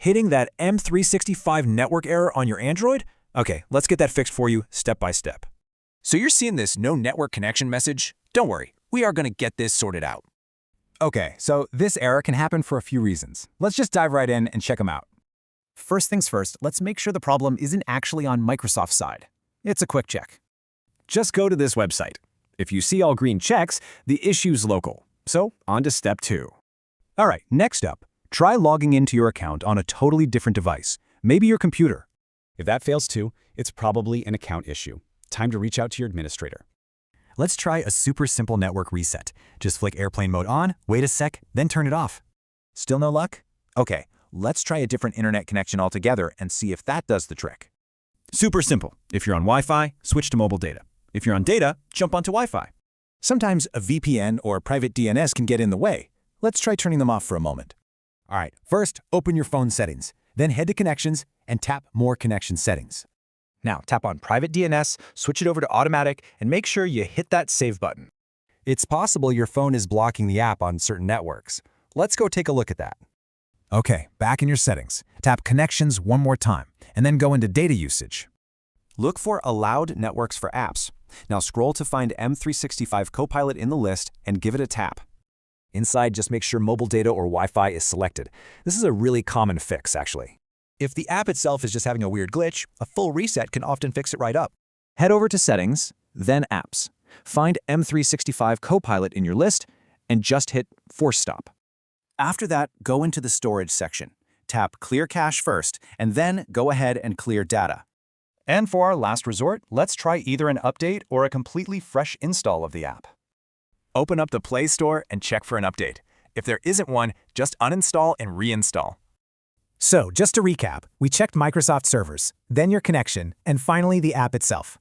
Hitting that M365 network error on your Android? Okay, let's get that fixed for you step by step. So you're seeing this no network connection message? Don't worry, we are going to get this sorted out. Okay, so this error can happen for a few reasons. Let's just dive right in and check them out. First things first, let's make sure the problem isn't actually on Microsoft's side. It's a quick check. Just go to this website. If you see all green checks, the issue's local. So, on to step 2. All right, next up, try logging into your account on a totally different device, maybe your computer. If that fails too, it's probably an account issue. Time to reach out to your administrator. Let's try a super simple network reset. Just flick airplane mode on, wait a sec, then turn it off. Still no luck? Okay, let's try a different internet connection altogether and see if that does the trick. Super simple. If you're on Wi-Fi, switch to mobile data. If you're on data, jump onto Wi-Fi. Sometimes a VPN or private DNS can get in the way. Let's try turning them off for a moment. All right, first, open your phone settings. Then head to Connections and tap More Connection Settings. Now, tap on Private DNS, switch it over to Automatic, and make sure you hit that Save button. It's possible your phone is blocking the app on certain networks. Let's go take a look at that. Okay, back in your settings. Tap Connections one more time, and then go into Data Usage. Look for Allowed Networks for Apps. Now scroll to find M365 Copilot in the list and give it a tap. Inside, just make sure mobile data or Wi-Fi is selected. This is a really common fix, actually. If the app itself is just having a weird glitch, a full reset can often fix it right up. Head over to Settings, then Apps. Find M365 Copilot in your list, and just hit Force Stop. After that, go into the Storage section. Tap Clear Cache first, and then go ahead and clear data. And for our last resort, let's try either an update or a completely fresh install of the app. Open up the Play Store and check for an update. If there isn't one, just uninstall and reinstall. So, just to recap, we checked Microsoft servers, then your connection, and finally the app itself.